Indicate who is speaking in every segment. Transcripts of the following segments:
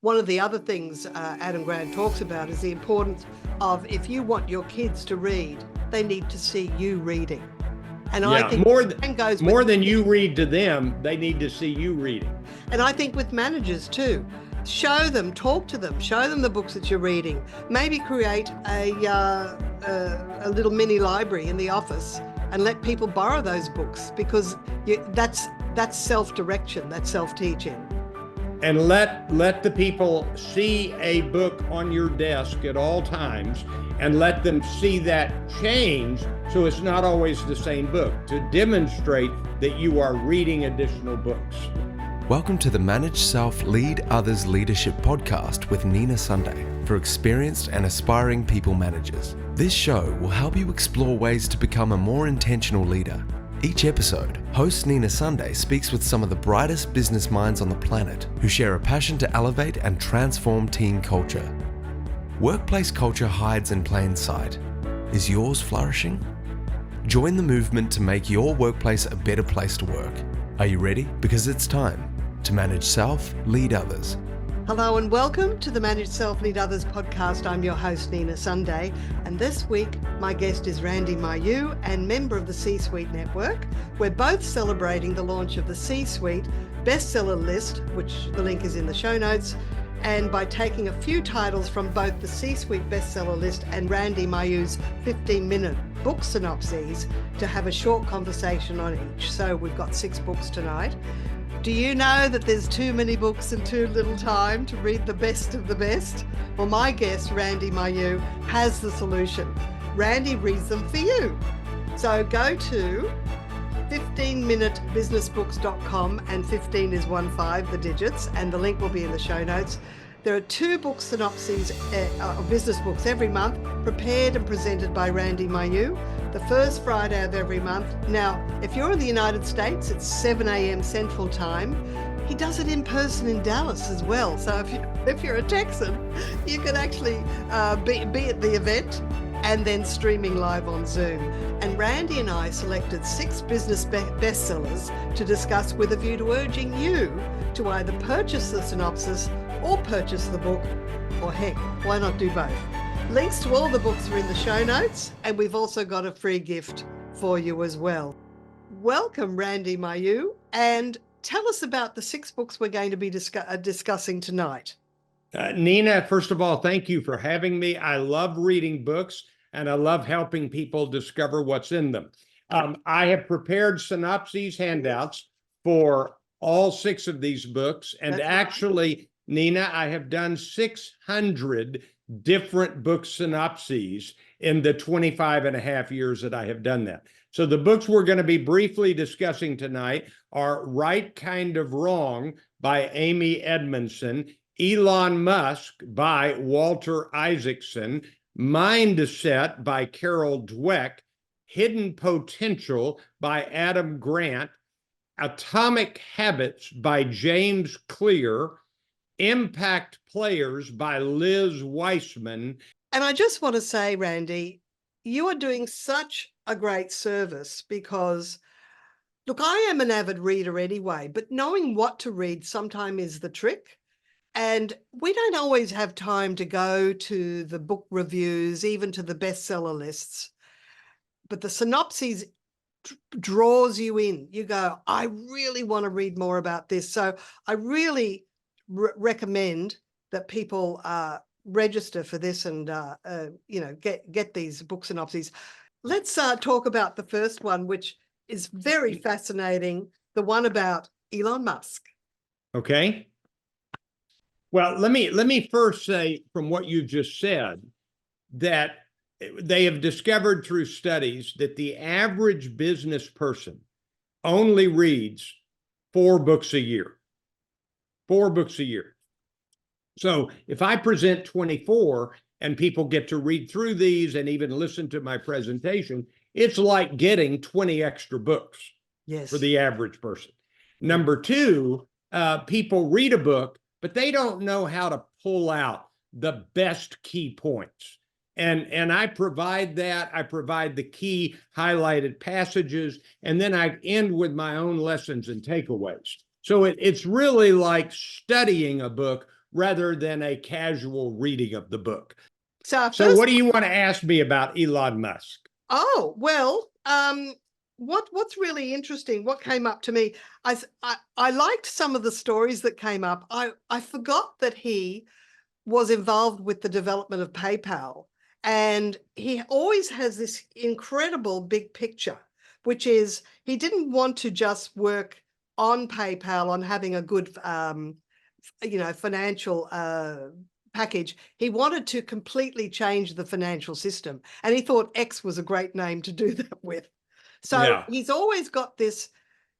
Speaker 1: One of the other things Adam Grant talks about is the importance of, if you want your kids to read, they need to see you reading. And I think
Speaker 2: more than you read to them, they need to see you reading.
Speaker 1: And I think with managers too, show them, talk to them, show them the books that you're reading. Maybe create a little mini library in the office and let people borrow those books, because that's self-direction, that's self-teaching.
Speaker 2: And let the people see a book on your desk at all times, and let them see that change, so it's not always the same book, to demonstrate that you are reading additional books.
Speaker 3: Welcome to the Manage Self, Lead Others Leadership Podcast with Nina Sunday for experienced and aspiring people managers. This show will help you explore ways to become a more intentional leader. Each episode, host Nina Sunday speaks with some of the brightest business minds on the planet who share a passion to elevate and transform team culture. Workplace culture hides in plain sight. Is yours flourishing? Join the movement to make your workplace a better place to work. Are you ready? Because it's time to manage self, lead others.
Speaker 1: Hello and welcome to the Manage Self, Lead Others podcast. I'm your host, Nina Sunday, and this week my guest is Randy Mayeux, and member of the C-Suite Network. We're both celebrating the launch of the C-Suite bestseller list, which the link is in the show notes, and by taking a few titles from both the C-Suite bestseller list and Randy Mayeux's 15-minute book synopses to have a short conversation on each. So we've got 6 books tonight. Do you know that there's too many books and too little time to read the best of the best? Well, my guest, Randy Mayeux, has the solution. Randy reads them for you. So go to 15minutebusinessbooks.com, and 15 is 15, the digits, and the link will be in the show notes. There are 2 book synopses of business books every month, prepared and presented by Randy Mayeux, the first Friday of every month. Now, if you're in the United States, it's 7 a.m. Central Time. He does it in person in Dallas as well. So if you're a Texan, you can actually be at the event and then streaming live on Zoom. And Randy and I selected 6 business bestsellers to discuss with a view to urging you to either purchase the synopsis or purchase the book, or heck, why not do both? Links to all the books are in the show notes, and we've also got a free gift for you as well. Welcome, Randy Mayeux, and tell us about the 6 books we're going to be discussing tonight.
Speaker 2: Nina, first of all, thank you for having me. I love reading books, and I love helping people discover what's in them. I have prepared synopses handouts for all 6 of these books, and actually, Nina, I have done 600 different book synopses in the 25 and a half years that I have done that. So the books we're going to be briefly discussing tonight are Right Kind of Wrong by Amy Edmondson, Elon Musk by Walter Isaacson, Mindset by Carol Dweck, Hidden Potential by Adam Grant, Atomic Habits by James Clear, Impact Players by Liz Weissman.
Speaker 1: And I just want to say, Randy, you are doing such a great service, because, look, I am an avid reader anyway, but knowing what to read sometimes is the trick. And we don't always have time to go to the book reviews, even to the bestseller lists. But the synopses draws you in. You go, I really want to read more about this. So I really recommend that people register for this and get these book synopses. Let's talk about the first one, which is very fascinating, the one about Elon Musk.
Speaker 2: Okay. Well, let me first say, from what you just said, that they have discovered through studies that the average business person only reads 4 books a year. 4 books a year. So if I present 24 and people get to read through these and even listen to my presentation, it's like getting 20 extra books.
Speaker 1: Yes.
Speaker 2: For the average person. Number 2, people read a book, but they don't know how to pull out the best key points. And I provide that. I provide the key highlighted passages, and then I end with my own lessons and takeaways. So it's really like studying a book rather than a casual reading of the book.
Speaker 1: So,
Speaker 2: So what do you want to ask me about Elon Musk?
Speaker 1: Oh, well, what's really interesting, what came up to me, I liked some of the stories that came up. I forgot that he was involved with the development of PayPal, and he always has this incredible big picture, which is he didn't want to just work on PayPal on having a good, financial package. He wanted to completely change the financial system, and he thought X was a great name to do that with. So
Speaker 2: Yeah.
Speaker 1: he's always got this.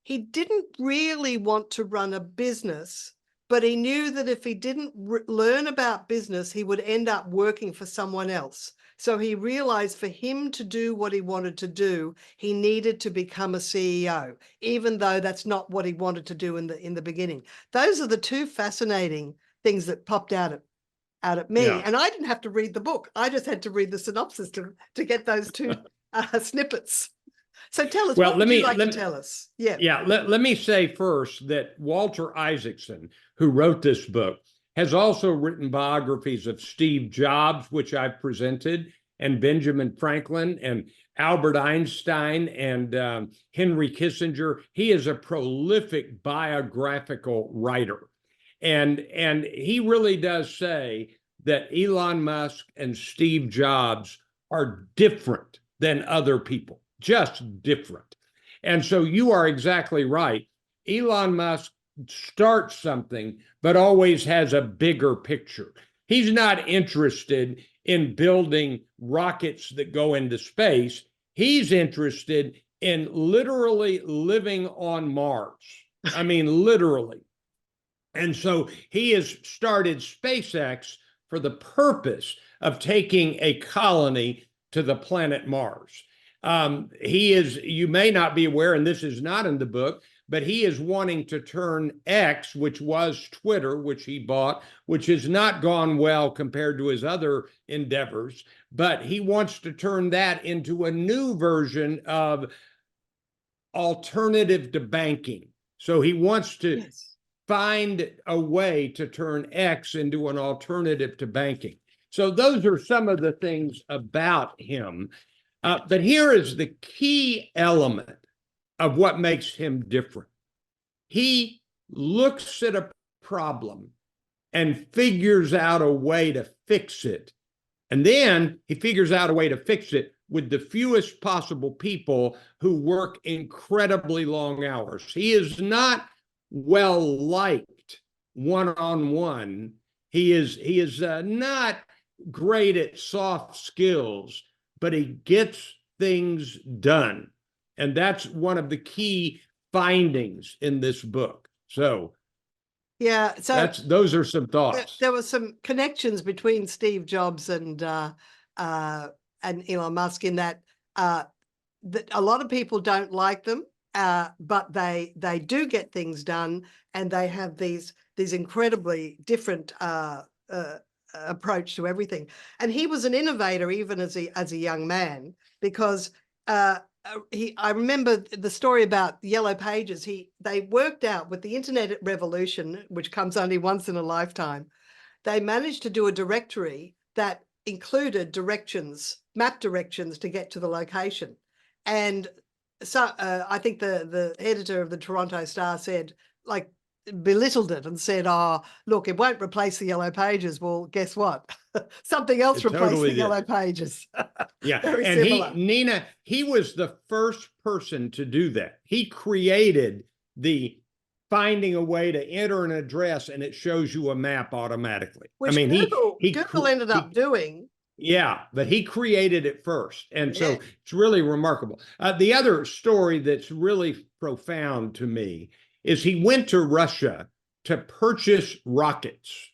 Speaker 1: He didn't really want to run a business, but he knew that if he didn't learn about business, he would end up working for someone else. So he realized for him to do what he wanted to do, he needed to become a CEO, even though that's not what he wanted to do in the beginning. Those are the two fascinating things that popped out at me.
Speaker 2: Yeah.
Speaker 1: And I didn't have to read the book. I just had to read the synopsis to get those two snippets. So tell us,
Speaker 2: Well,
Speaker 1: what would you like to tell us? Yeah.
Speaker 2: Let me say first that Walter Isaacson, who wrote this book, has also written biographies of Steve Jobs, which I've presented, and Benjamin Franklin and Albert Einstein and Henry Kissinger. He is a prolific biographical writer. And he really does say that Elon Musk and Steve Jobs are different than other people, just different. And so you are exactly right. Elon Musk starts something, but always has a bigger picture. He's not interested in building rockets that go into space. He's interested in literally living on Mars. I mean, literally. And so he has started SpaceX for the purpose of taking a colony to the planet Mars. You may not be aware, and this is not in the book, but he is wanting to turn X, which was Twitter, which he bought, which has not gone well compared to his other endeavors, but he wants to turn that into a new version of alternative to banking. So he wants to find a way to turn X into an alternative to banking. So those are some of the things about him. But here is the key element of what makes him different. He looks at a problem and figures out a way to fix it. And then he figures out a way to fix it with the fewest possible people who work incredibly long hours. He is not well liked one-on-one. He is not great at soft skills, but he gets things done. And that's one of the key findings in this book. So
Speaker 1: yeah, so
Speaker 2: those are some thoughts.
Speaker 1: There were some connections between Steve Jobs and Elon Musk in that that a lot of people don't like them, but they do get things done, and they have these incredibly different approach to everything. And he was an innovator even as a young man, because I remember the story about Yellow Pages. They worked out with the internet revolution, which comes only once in a lifetime, they managed to do a directory that included map directions to get to the location. And so I think the editor of the Toronto Star said, like, belittled it and said, oh, look, it won't replace the Yellow Pages. Well, guess what? Something else replaced
Speaker 2: totally
Speaker 1: the Yellow Pages.
Speaker 2: Yeah.
Speaker 1: Very
Speaker 2: and
Speaker 1: similar.
Speaker 2: Nina, he was the first person to do that. He created the finding a way to enter an address and it shows you a map automatically.
Speaker 1: Which Google ended up doing.
Speaker 2: Yeah, but he created it first. And so it's really remarkable. The other story that's really profound to me is he went to Russia to purchase rockets,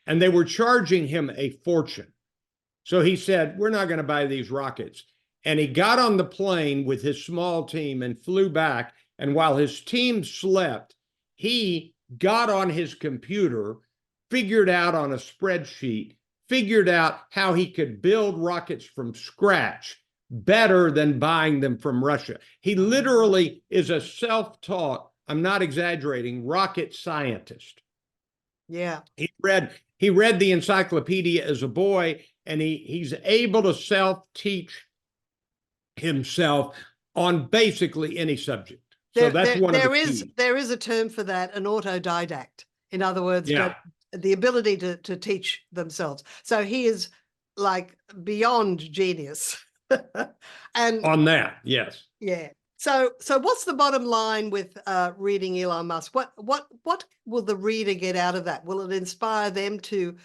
Speaker 2: and they were charging him a fortune. So he said, we're not going to buy these rockets. And he got on the plane with his small team and flew back. And while his team slept, he got on his computer, figured out on a spreadsheet, figured out how he could build rockets from scratch better than buying them from Russia. He literally is a self-taught, I'm not exaggerating, rocket scientist.
Speaker 1: Yeah.
Speaker 2: He read the encyclopedia as a boy, and he's able to self-teach himself on basically any subject. So that's one of the keys.
Speaker 1: There is a term for that, an autodidact. In other words,
Speaker 2: Yeah.
Speaker 1: the ability to teach themselves. So he is like beyond genius. And
Speaker 2: on that, yes.
Speaker 1: yeah. So what's the bottom line with reading Elon Musk? What will the reader get out of that? Will it inspire them to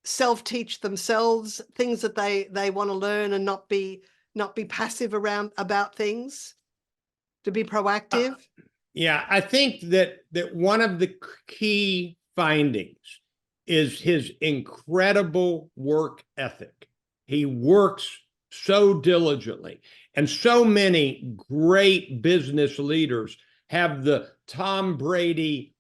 Speaker 1: self-teach themselves things that they want to learn and not be passive about things, to be proactive?
Speaker 2: Yeah, I think that one of the key findings is his incredible work ethic. He works so diligently, and so many great business leaders have the Tom Brady,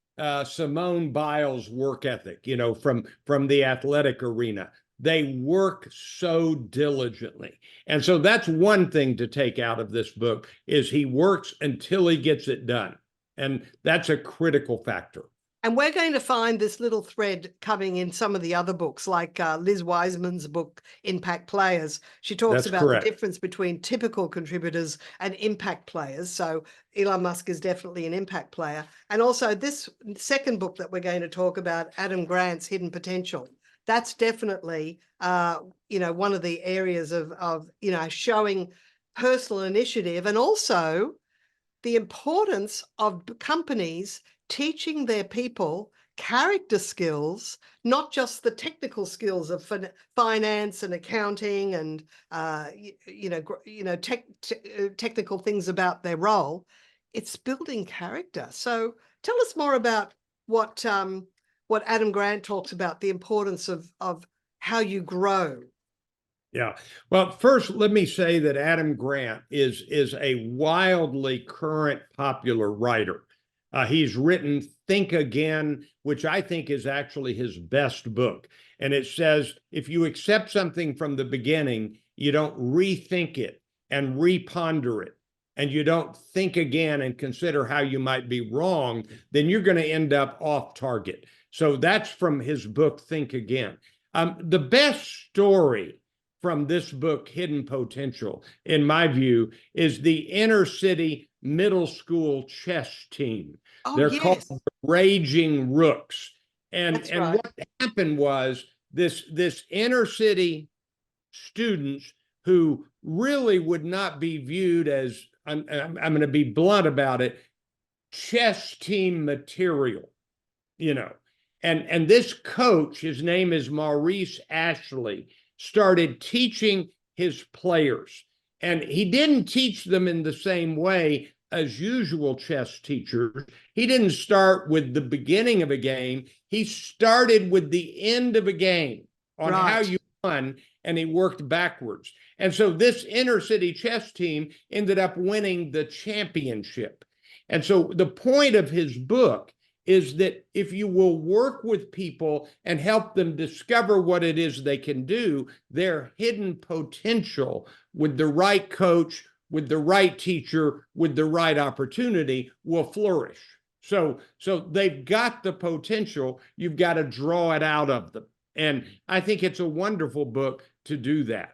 Speaker 2: Simone Biles work ethic, from the athletic arena. They work so diligently. And so that's one thing to take out of this book, is he works until he gets it done. And that's a critical factor.
Speaker 1: And we're going to find this little thread coming in some of the other books, like Liz Wiseman's book, Impact Players. She talks
Speaker 2: That's
Speaker 1: about
Speaker 2: correct.
Speaker 1: the difference between typical contributors and impact players. So Elon Musk is definitely an impact player. And also this second book that we're going to talk about, Adam Grant's Hidden Potential. That's definitely, one of the areas of showing personal initiative, and also the importance of companies teaching their people character skills, not just the technical skills of finance and accounting and technical things about their role. It's building character. So tell us more about what Adam Grant talks about, the importance of how you grow.
Speaker 2: Yeah. Well, first, let me say that Adam Grant is a wildly current, popular writer. He's written Think Again, which I think is actually his best book. And it says, if you accept something from the beginning, you don't rethink it and reponder it, and you don't think again and consider how you might be wrong, then you're going to end up off target. So that's from his book, Think Again. The best story from this book, Hidden Potential, in my view, is the inner city middle school chess team.
Speaker 1: Oh,
Speaker 2: They're
Speaker 1: yes.
Speaker 2: called the Raging Rooks. And
Speaker 1: right.
Speaker 2: What happened was this inner city students who really would not be viewed as, I'm going to be blunt about it, chess team material, And this coach, his name is Maurice Ashley, started teaching his players. And he didn't teach them in the same way as usual chess teachers. He didn't start with the beginning of a game. He started with the end of a game on how you won, and he worked backwards. And so this inner city chess team ended up winning the championship. And so the point of his book is that if you will work with people and help them discover what it is they can do, their hidden potential, with the right coach, with the right teacher, with the right opportunity, will flourish. So they've got the potential. You've got to draw it out of them. And I think it's a wonderful book to do that.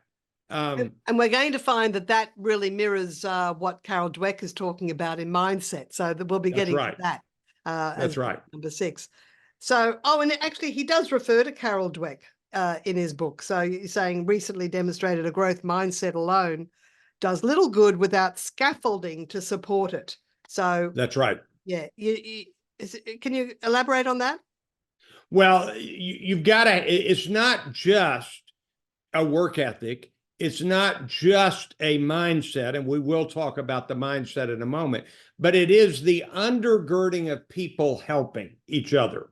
Speaker 1: And we're going to find that really mirrors what Carol Dweck is talking about in Mindset. So that we'll be getting to that.
Speaker 2: That's right.
Speaker 1: Number 6. So, and actually he does refer to Carol Dweck in his book. So you're saying recently demonstrated a growth mindset alone does little good without scaffolding to support it. So
Speaker 2: that's right.
Speaker 1: Yeah. Can you elaborate on that?
Speaker 2: Well, you've got to, it's not just a work ethic. It's not just a mindset, and we will talk about the mindset in a moment, but it is the undergirding of people helping each other.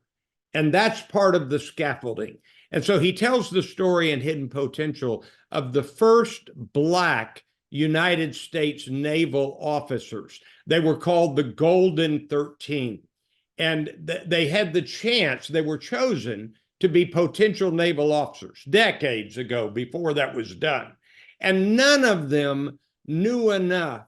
Speaker 2: And that's part of the scaffolding. And so he tells the story in Hidden Potential of the first Black United States naval officers. They were called the Golden 13. And they had the chance, they were chosen to be potential naval officers decades ago before that was done. And none of them knew enough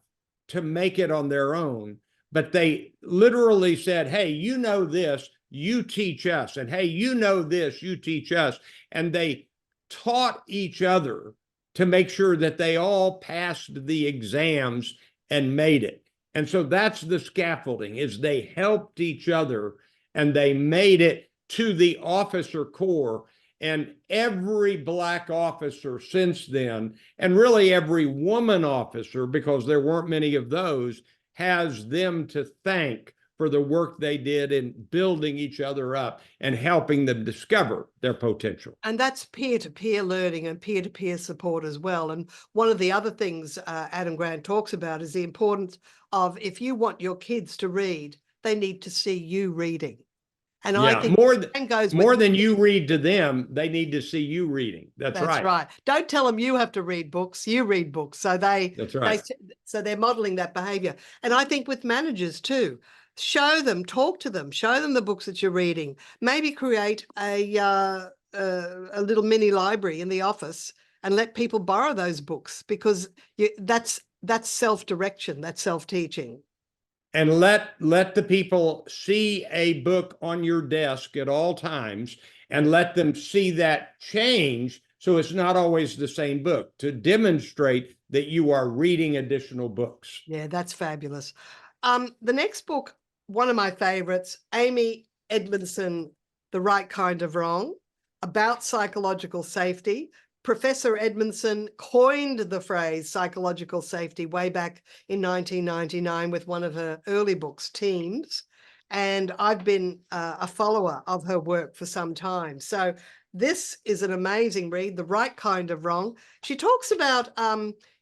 Speaker 2: to make it on their own, but they literally said, hey, you know this, you teach us, and hey, you know this, you teach us. And they taught each other to make sure that they all passed the exams and made it. And so that's the scaffolding, is they helped each other and they made it to the officer corps. And every Black officer since then, and really every woman officer, because there weren't many of those, has them to thank for the work they did in building each other up and helping them discover their potential.
Speaker 1: And that's peer-to-peer learning and peer-to-peer support as well. And one of the other things Adam Grant talks about is the importance of, if you want your kids to read, they need to see you reading. And
Speaker 2: yeah,
Speaker 1: I think
Speaker 2: more than you read to them, they need to see you reading. That's right.
Speaker 1: That's right. Don't tell them you have to read books. You read books. So
Speaker 2: That's right.
Speaker 1: So they're modeling that behavior. And I think with managers too, show them, talk to them, show them the books that you're reading. Maybe create a little mini library in the office and let people borrow those books, because that's self-direction, that's self-teaching.
Speaker 2: And let the people see a book on your desk at all times, and let them see that change, so it's not always the same book, to demonstrate that you are reading additional books.
Speaker 1: Yeah, that's fabulous. The next book, one of my favorites, Amy Edmondson, The Right Kind of Wrong, about psychological safety. Professor Edmondson coined the phrase psychological safety way back in 1999 with one of her early books, Teams. And I've been a follower of her work for some time. So this is an amazing read, The Right Kind of Wrong. She talks about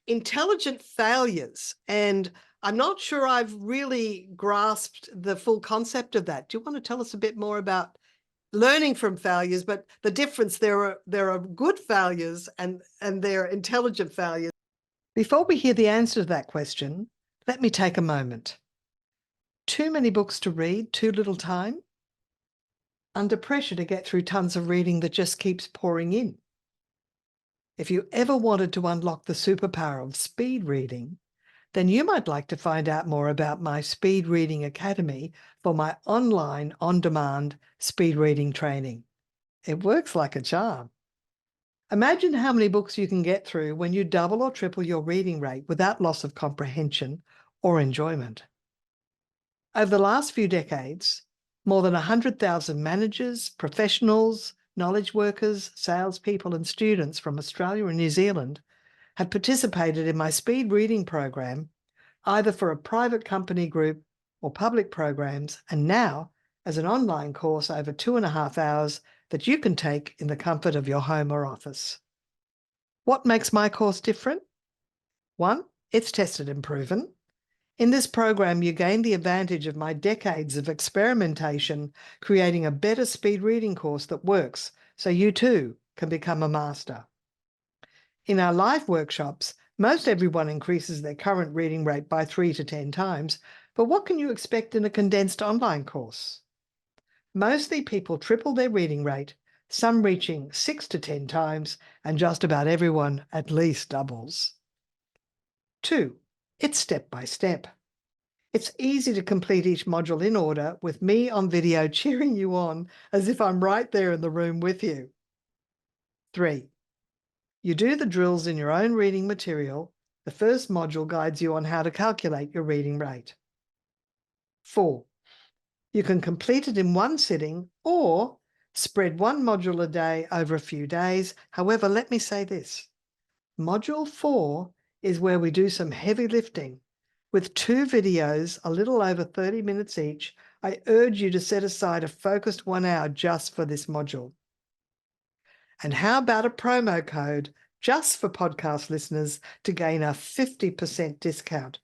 Speaker 1: intelligent failures, and I'm not sure I've really grasped the full concept of that. Do you want to tell us a bit more about learning from failures, but the difference, there are good failures and there are intelligent failures? Before we hear the answer to that question, let me take a moment. Too many books to read, too little time? Under pressure to get through tons of reading that just keeps pouring in? If you ever wanted to unlock the superpower of speed reading, then you might like to find out more about my Speed Reading Academy for my online, on-demand speed reading training. It works like a charm. Imagine how many books you can get through when you double or triple your reading rate without loss of comprehension or enjoyment. Over the last few decades, more than 100,000 managers, professionals, knowledge workers, salespeople, and students from Australia and New Zealand have participated in my speed reading program, either for a private company group or public programs, and now as an online course over 2.5 hours that you can take in the comfort of your home or office. What makes my course different? 1, it's tested and proven. In this program, you gain the advantage of my decades of experimentation, creating a better speed reading course that works, so you too can become a master. In our live workshops, most everyone increases their current reading rate by 3 to 10 times, but what can you expect in a condensed online course? Mostly people triple their reading rate, some reaching 6 to 10 times, and just about everyone at least doubles. 2, it's step by step. It's easy to complete each module in order with me on video cheering you on as if I'm right there in the room with you. 3, you do the drills in your own reading material. The first module guides you on how to calculate your reading rate. 4, you can complete it in one sitting or spread one module a day over a few days. However, let me say this. Module 4 is where we do some heavy lifting. With 2 videos, a little over 30 minutes each, I urge you to set aside a focused 1 hour just for this module. And how about a promo code just for podcast listeners to gain a 50% discount?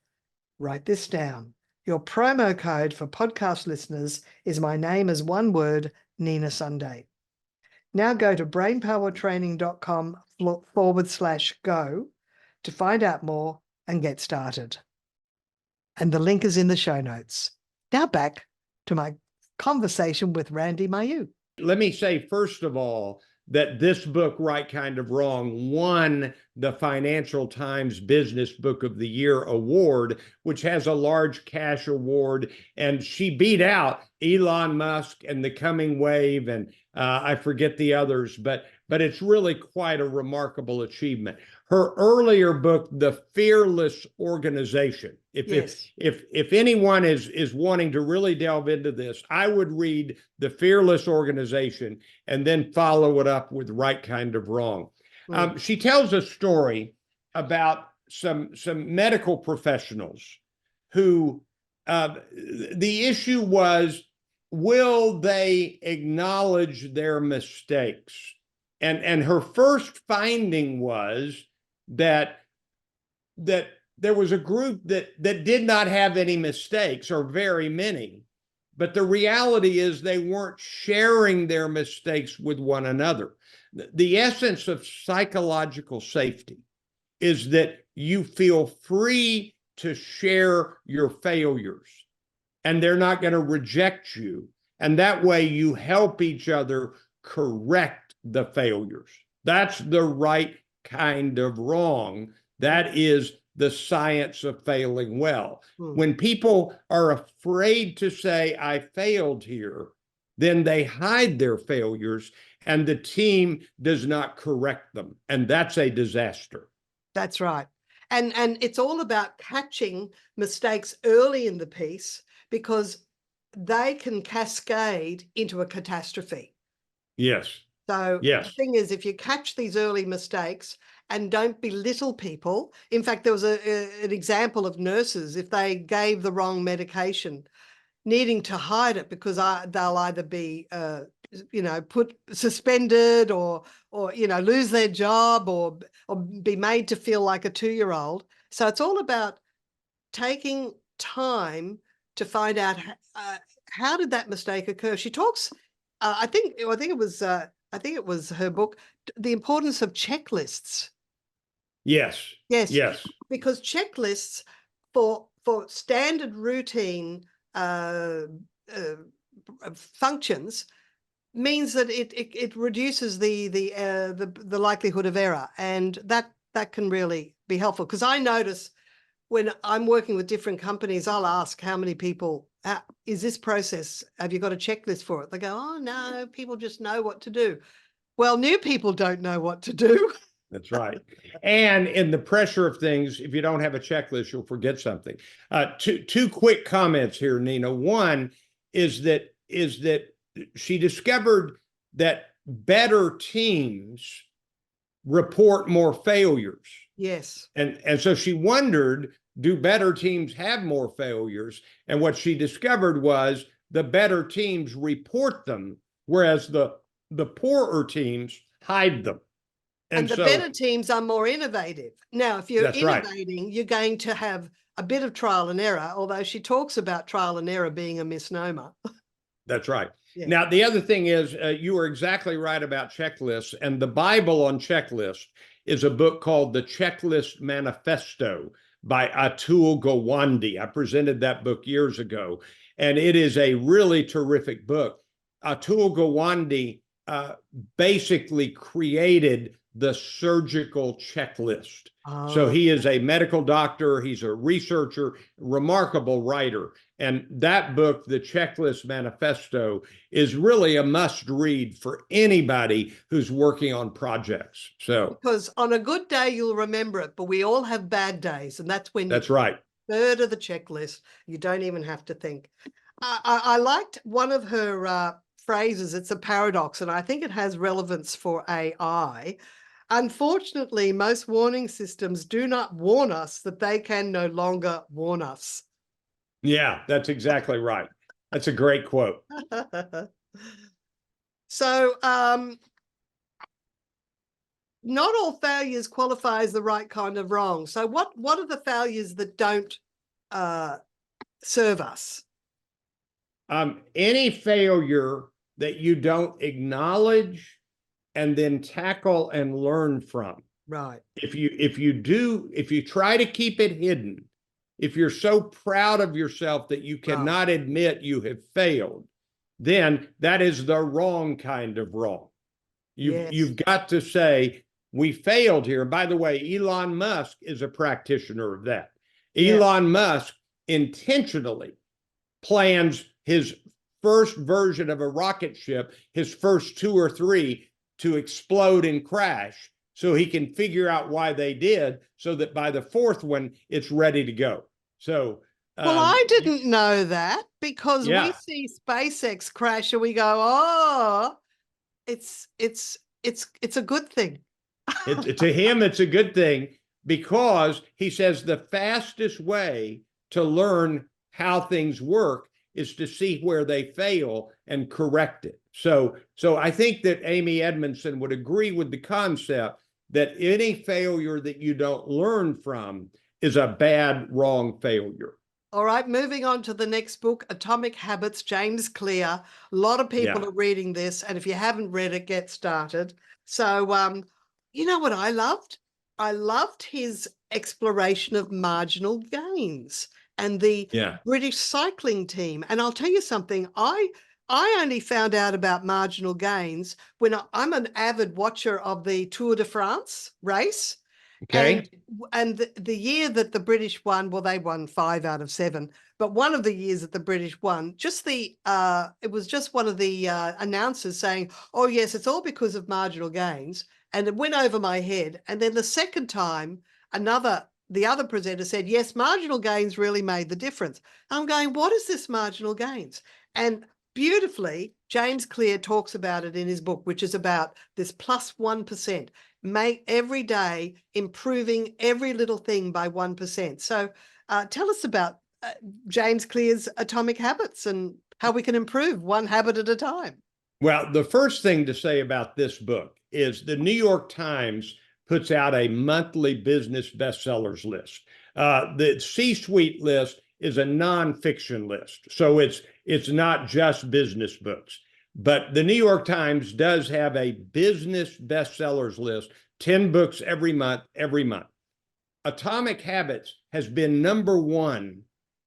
Speaker 1: Write this down. Your promo code for podcast listeners is my name as one word, Nina Sunday. Now go to brainpowertraining.com/go to find out more and get started. And the link is in the show notes. Now back to my conversation with Randy Mayeux.
Speaker 2: Let me say, first of all, that this book, Right Kind of Wrong, won the Financial Times Business Book of the Year award, which has a large cash award. And she beat out Elon Musk and The Coming Wave, and I forget the others, but it's really quite a remarkable achievement. Her earlier book, The Fearless Organization, if anyone is wanting to really delve into this, I would read The Fearless Organization and then follow it up with Right Kind of Wrong. She tells a story about some medical professionals who the issue was, will they acknowledge their mistakes? And her first finding was that there was a group that did not have any mistakes, or very many, but the reality is they weren't sharing their mistakes with one another. The essence of psychological safety is that you feel free to share your failures, and they're not going to reject you. And that way you help each other correct the failures. That's the right kind of wrong. That is the science of failing well. When people are afraid to say, I failed here, then they hide their failures and the team does not correct them. And that's a disaster.
Speaker 1: That's right. And it's all about catching mistakes early in the piece, because they can cascade into a catastrophe.
Speaker 2: Yes.
Speaker 1: So the thing is, if you catch these early mistakes and don't belittle people, in fact, there was an example of nurses, if they gave the wrong medication, needing to hide it because they'll either be, put suspended or lose their job or be made to feel like a 2-year-old. So it's all about taking time to find out how did that mistake occur. She talks, I think it was her book, The Importance of Checklists. Yes. Because checklists for standard routine functions means that it reduces the likelihood of error, and that can really be helpful. Because I notice when I'm working with different companies, I'll ask how many people, is this process, have you got a checklist for it? They go, oh no, people just know what to do. Well, new people don't know what to do.
Speaker 2: That's right. And in the pressure of things, if you don't have a checklist, you'll forget something. Two quick comments here, Nina. One is that she discovered that better teams report more failures.
Speaker 1: Yes.
Speaker 2: And so she wondered, do better teams have more failures? And what she discovered was the better teams report them, whereas the poorer teams hide them.
Speaker 1: And the better teams are more innovative. Now, if you're innovating, you're going to have a bit of trial and error, although she talks about trial and error being a misnomer.
Speaker 2: That's right. Yeah. Now, the other thing is, you are exactly right about checklists. And the Bible on checklists is a book called The Checklist Manifesto by Atul Gawande. I presented that book years ago, and it is a really terrific book. Atul Gawande basically created the surgical checklist. Oh. So he is a medical doctor, he's a researcher, remarkable writer. And that book, The Checklist Manifesto, is really a must read for anybody who's working on projects. So
Speaker 1: because on a good day, you'll remember it, but we all have bad days. And that's when
Speaker 2: that's right.
Speaker 1: Third of the checklist, you don't even have to think. I liked one of her phrases. It's a paradox, and I think it has relevance for AI. Unfortunately, most warning systems do not warn us that they can no longer warn us.
Speaker 2: Yeah, that's exactly right. That's a great quote.
Speaker 1: So, not all failures qualify as the right kind of wrong. So what are the failures that don't serve us?
Speaker 2: Any failure that you don't acknowledge and then tackle and learn from.
Speaker 1: Right.
Speaker 2: If you try to keep it hidden, if you're so proud of yourself that you cannot admit you have failed, then that is the wrong kind of wrong.
Speaker 1: Yes.
Speaker 2: You've got to say, we failed here. By the way, Elon Musk is a practitioner of that.
Speaker 1: Yeah.
Speaker 2: Elon Musk intentionally plans his first version of a rocket ship, his first 2 or 3, to explode and crash so he can figure out why they did, so that by the 4th one, it's ready to go. So,
Speaker 1: well, I didn't know that, because we
Speaker 2: yeah,
Speaker 1: see SpaceX crash and we go, oh, it's a good thing.
Speaker 2: to him, it's a good thing, because he says the fastest way to learn how things work is to see where they fail and correct it. So I think that Amy Edmondson would agree with the concept that any failure that you don't learn from is a bad, wrong failure.
Speaker 1: All right, moving on to the next book, Atomic Habits, James Clear. A lot of people are reading this, and if you haven't read it, get started. So, you know what I loved? I loved his exploration of marginal gains and the British cycling team. And I'll tell you something, I only found out about marginal gains when I'm an avid watcher of the Tour de France race.
Speaker 2: Okay.
Speaker 1: And the year that the British won, well, they won 5 out of 7, but one of the years that the British won, it was just one of the announcers saying, oh yes, it's all because of marginal gains. And it went over my head. And then the second time, the other presenter said, yes, marginal gains really made the difference. I'm going, what is this marginal gains? And beautifully, James Clear talks about it in his book, which is about this plus 1%. Make every day improving every little thing by 1%. So tell us about James Clear's Atomic Habits and how we can improve one habit at a time.
Speaker 2: Well, the first thing to say about this book is the New York Times puts out a monthly business bestsellers list. The C-suite list is a nonfiction list, so it's not just business books. But the New York Times does have a business bestsellers list, 10 books every month. Atomic Habits has been #1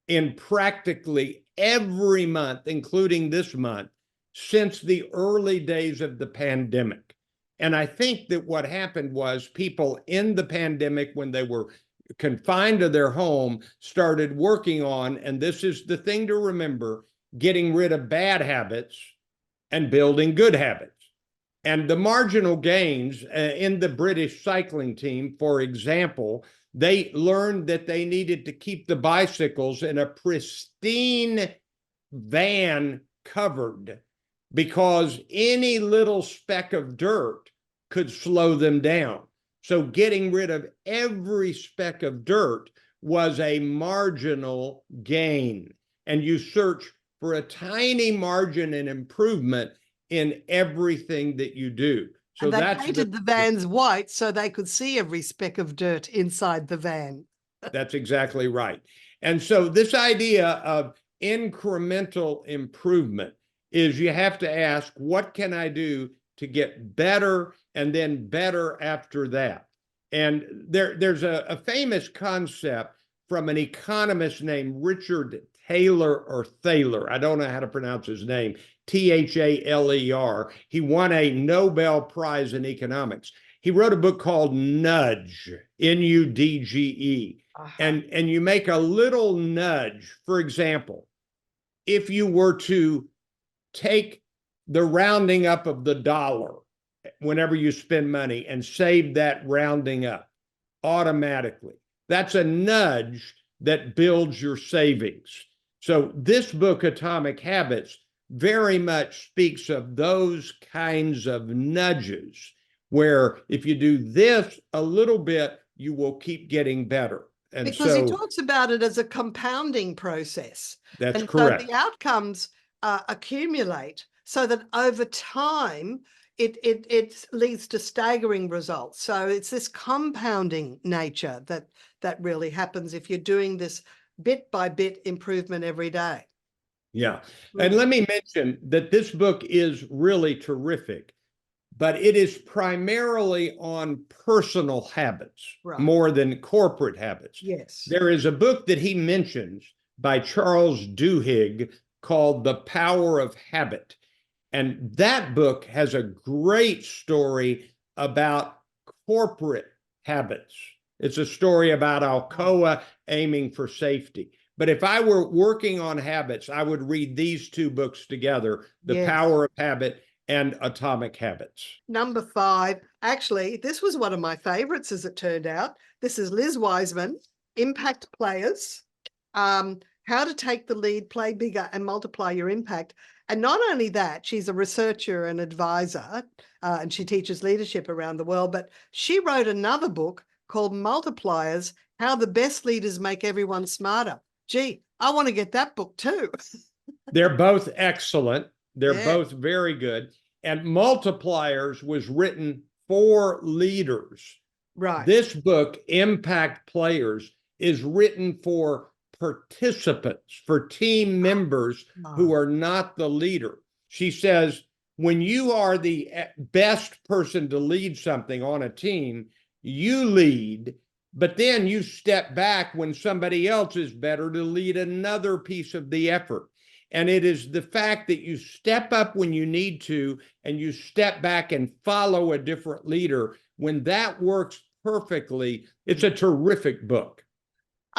Speaker 2: in practically every month, including this month, since the early days of the pandemic. And I think that what happened was people in the pandemic, when they were confined to their home, started working on, and this is the thing to remember, getting rid of bad habits and building good habits. And the marginal gains in the British cycling team, for example, they learned that they needed to keep the bicycles in a pristine van covered, because any little speck of dirt could slow them down. So getting rid of every speck of dirt was a marginal gain. And you search for a tiny margin in improvement in everything that you do. So
Speaker 1: and they painted the vans white so they could see every speck of dirt inside the van.
Speaker 2: That's exactly right. And so this idea of incremental improvement is, you have to ask, what can I do to get better, and then better after that? And there's a famous concept from an economist named Richard Thaler, or Thaler. I don't know how to pronounce his name. Thaler. He won a Nobel Prize in economics. He wrote a book called Nudge, Nudge. And you make a little nudge. For example, if you were to take the rounding up of the dollar whenever you spend money and save that rounding up automatically, that's a nudge that builds your savings. So this book, Atomic Habits, very much speaks of those kinds of nudges, where if you do this a little bit, you will keep getting better. And
Speaker 1: because he talks about it as a compounding process.
Speaker 2: That's
Speaker 1: and
Speaker 2: correct.
Speaker 1: So the outcomes accumulate, so that over time it leads to staggering results. So it's this compounding nature that really happens if you're doing this bit by bit improvement every day.
Speaker 2: Yeah. And let me mention that this book is really terrific, but it is primarily on personal habits, more than corporate habits.
Speaker 1: Yes.
Speaker 2: There is a book that he mentions by Charles Duhigg called The Power of Habit. And that book has a great story about corporate habits. It's a story about Alcoa aiming for safety. But if I were working on habits, I would read these two books together, The
Speaker 1: Yes.
Speaker 2: Power of Habit and Atomic Habits.
Speaker 1: Number 5, actually, this was one of my favorites as it turned out. This is Liz Wiseman, Impact Players, How to Take the Lead, Play Bigger and Multiply Your Impact. And not only that, she's a researcher and advisor, and she teaches leadership around the world, but she wrote another book called Multipliers, How the Best Leaders Make Everyone Smarter. Gee, I want to get that book too.
Speaker 2: They're both excellent. They're
Speaker 1: Yeah.
Speaker 2: both very good. And Multipliers was written for leaders.
Speaker 1: Right.
Speaker 2: This book, Impact Players, is written for participants, for team members who are not the leader. She says, when you are the best person to lead something on a team, you lead, but then you step back when somebody else is better to lead another piece of the effort. And it is the fact that you step up when you need to, and you step back and follow a different leader. When that works perfectly, it's a terrific book.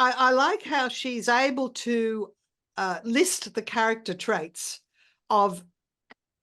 Speaker 1: I like how she's able to list the character traits of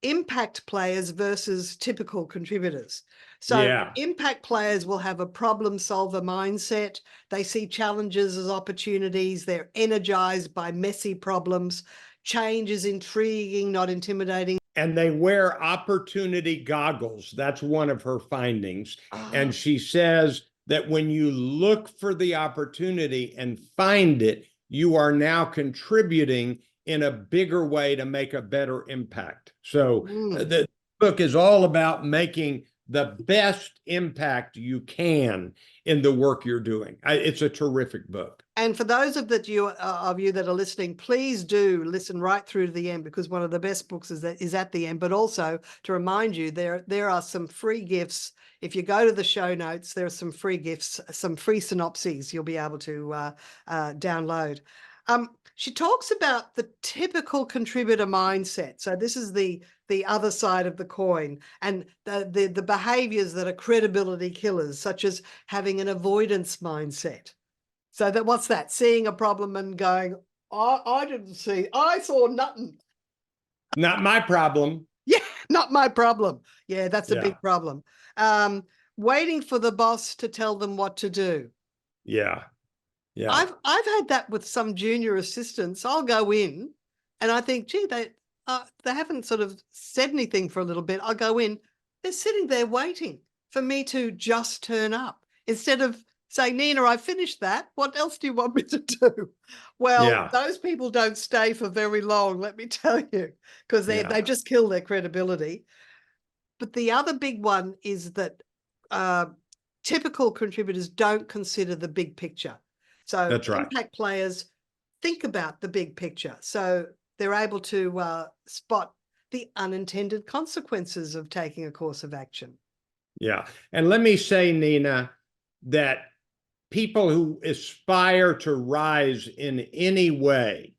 Speaker 1: impact players versus typical contributors. So
Speaker 2: Yeah.
Speaker 1: Impact players will have a problem solver mindset. They see challenges as opportunities. They're energized by messy problems. Change is intriguing, not intimidating.
Speaker 2: And they wear opportunity goggles. That's one of her findings. And she says that when you look for the opportunity and find it, you are now contributing in a bigger way to make a better impact. So the book is all about making the best impact you can in the work you're doing. It's a terrific book.
Speaker 1: And for those of you that are listening, please do listen right through to the end, because one of the best books is at the end. But also to remind you, there are some free gifts. If you go to the show notes, there are some free gifts, some free synopses you'll be able to download. She talks about the typical contributor mindset. So this is the other side of the coin, and the behaviors that are credibility killers, such as having an avoidance mindset. So what's that? Seeing a problem and going, I didn't see, I saw nothing.
Speaker 2: Not my problem.
Speaker 1: Yeah, not my problem. Yeah, that's a big problem. Waiting for the boss to tell them what to do.
Speaker 2: Yeah. Yeah.
Speaker 1: I've had that with some junior assistants. I'll go in and I think, gee, they haven't sort of said anything for a little bit. I'll go in, they're sitting there waiting for me to just turn up instead of saying, Nina, I finished that. What else do you want me to do? Well, those people don't stay for very long, let me tell you, because they just kill their credibility. But the other big one is that typical contributors don't consider the big picture. So
Speaker 2: that's right.
Speaker 1: Impact players think about the big picture. So they're able to spot the unintended consequences of taking a course of action.
Speaker 2: Yeah. And let me say, Nina, that people who aspire to rise in any way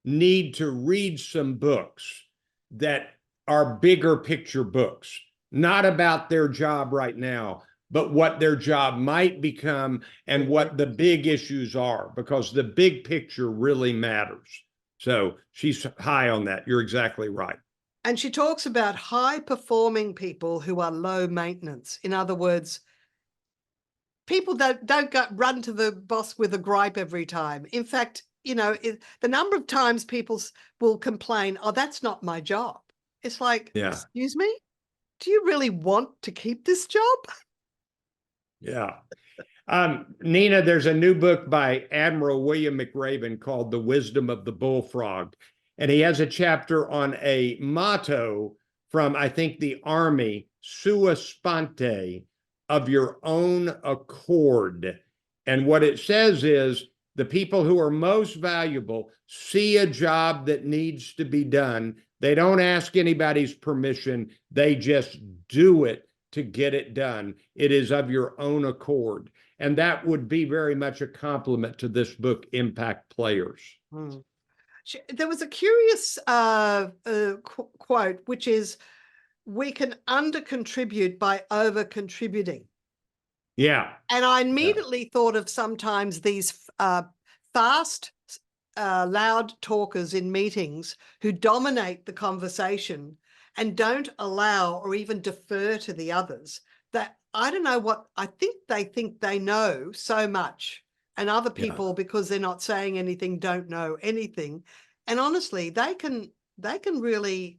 Speaker 2: need to read some books that are bigger picture books, not about their job right now, but what their job might become and what the big issues are, because the big picture really matters. So she's high on that. You're exactly right.
Speaker 1: And she talks about high-performing people who are low maintenance. In other words, people that don't run to the boss with a gripe every time. In fact, the number of times people will complain, oh, that's not my job. It's like, excuse me? Do you really want to keep this job?
Speaker 2: Yeah. Nina, there's a new book by Admiral William McRaven called The Wisdom of the Bullfrog. And he has a chapter on a motto from, I think, the Army, sua sponte, of your own accord. And what it says is the people who are most valuable see a job that needs to be done. They don't ask anybody's permission. They just do it to get it done. It is of your own accord. And that would be very much a compliment to this book, Impact Players.
Speaker 1: There was a curious quote, which is, we can under-contribute by over-contributing.
Speaker 2: Yeah.
Speaker 1: And I immediately thought of sometimes these fast, loud talkers in meetings who dominate the conversation and don't allow or even defer to the others. That, I don't know what, I think they know so much, and other people, because they're not saying anything, don't know anything. And honestly, they can really,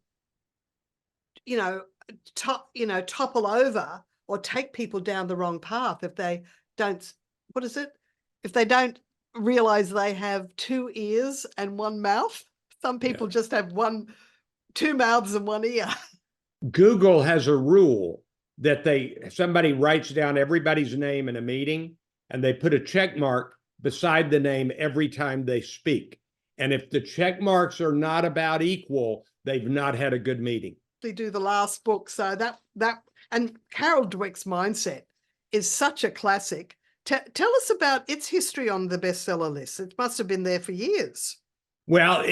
Speaker 1: topple over or take people down the wrong path if they don't, if they don't realize they have 2 ears and 1 mouth. Some people just have 2 mouths and 1 ear.
Speaker 2: Google has a rule that somebody writes down everybody's name in a meeting, and they put a check mark beside the name every time they speak. And if the check marks are not about equal, they've not had a good meeting.
Speaker 1: They do the last book, so that and Carol Dweck's Mindset is such a classic. Tell us about its history on the bestseller list. It must have been there for years.
Speaker 2: Well,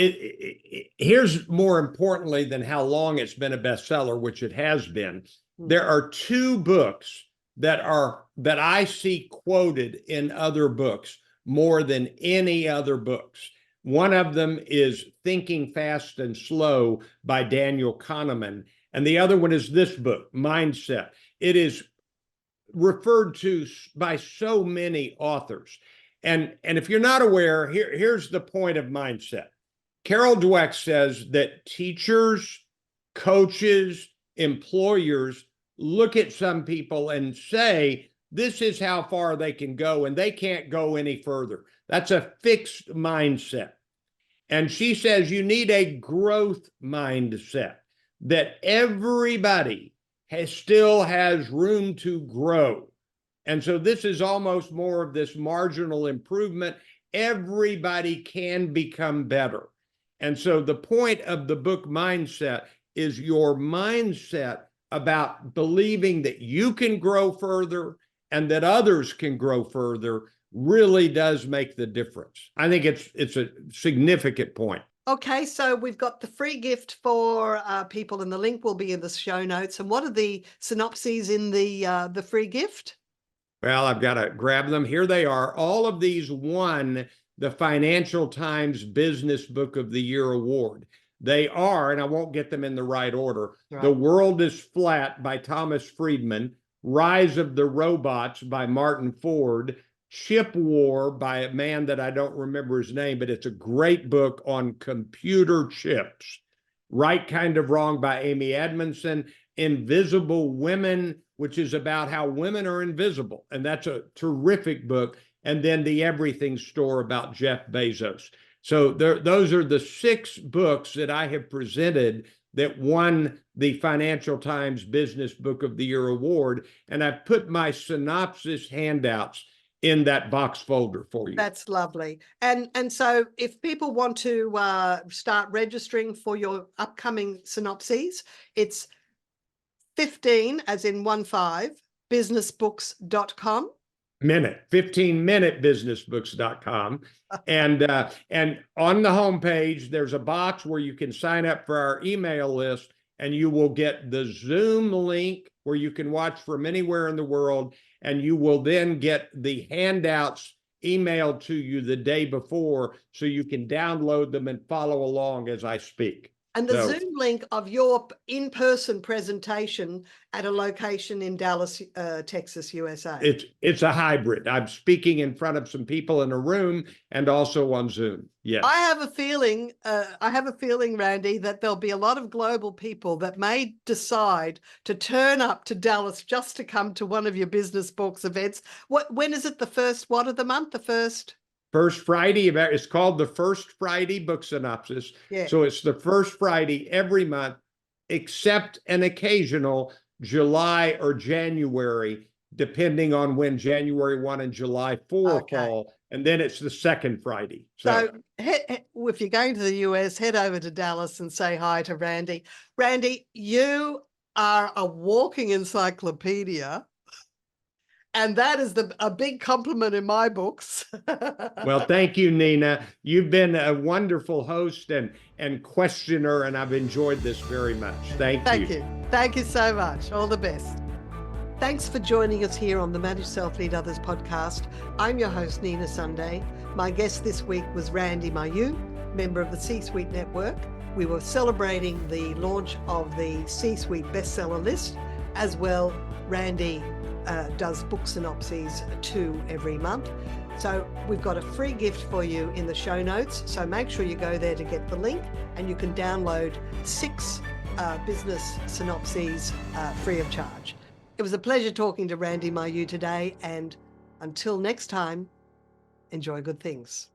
Speaker 2: here's more importantly than how long it's been a bestseller, which it has been. There are 2 books that I see quoted in other books more than any other books. One of them is Thinking Fast and Slow by Daniel Kahneman, and the other one is this book, Mindset. It is referred to by so many authors. And if you're not aware, here's the point of mindset. Carol Dweck says that teachers, coaches, employers look at some people and say, this is how far they can go, and they can't go any further. That's a fixed mindset. And she says you need a growth mindset, that everybody still has room to grow. And so this is almost more of this marginal improvement. Everybody can become better. And so the point of the book Mindset is your mindset about believing that you can grow further and that others can grow further really does make the difference. I think it's a significant point.
Speaker 1: Okay, so we've got the free gift for people, and the link will be in the show notes. And what are the synopses in the free gift?
Speaker 2: Well, I've got to grab them. Here they are. All of these won the Financial Times Business Book of the Year award. They are, and I won't get them in the right order, right. The World is Flat by Thomas Friedman, Rise of the Robots by Martin Ford, Chip War by a man that I don't remember his name, but it's a great book on computer chips. Right Kind of Wrong by Amy Edmondson, Invisible Women, which is about how women are invisible. And that's a terrific book. And then The Everything Store about Jeff Bezos. So those are the 6 books that I have presented that won the Financial Times Business Book of the Year award. And I've put my synopsis handouts in that box folder for you.
Speaker 1: That's lovely. And so if people want to start registering for your upcoming synopses, it's 15, as in 15, businessbooks.com.
Speaker 2: 15minutebusinessbooks.com. And on the homepage, there's a box where you can sign up for our email list, and you will get the Zoom link where you can watch from anywhere in the world. And you will then get the handouts emailed to you the day before, so you can download them and follow along as I speak.
Speaker 1: And the Zoom link of your in-person presentation at a location in Dallas, Texas, USA.
Speaker 2: It's a hybrid. I'm speaking in front of some people in a room and also on Zoom. Yes.
Speaker 1: I have a feeling, Randy, that there'll be a lot of global people that may decide to turn up to Dallas just to come to one of your Business Books events. When is it? The first, what of the month? The first
Speaker 2: Friday. It's called the First Friday Book Synopsis. Yeah. So it's the first Friday every month, except an occasional July or January, depending on when January 1 and July 4 fall. And then it's the second Friday.
Speaker 1: So if you're going to the US, head over to Dallas and say hi to Randy. Randy, you are a walking encyclopedia. And that is a big compliment in my books.
Speaker 2: Well, thank you, Nina. You've been a wonderful host and questioner, and I've enjoyed this very much. Thank you.
Speaker 1: Thank you. Thank you so much. All the best. Thanks for joining us here on the Manage Self Lead Others podcast. I'm your host, Nina Sunday. My guest this week was Randy Mayeux, member of the C-Suite Network. We were celebrating the launch of the C-Suite bestseller list. As well, Randy does book synopses 2 every month. So we've got a free gift for you in the show notes. So make sure you go there to get the link, and you can download 6 business synopses free of charge. It was a pleasure talking to Randy Mayeux today, and until next time, enjoy good things.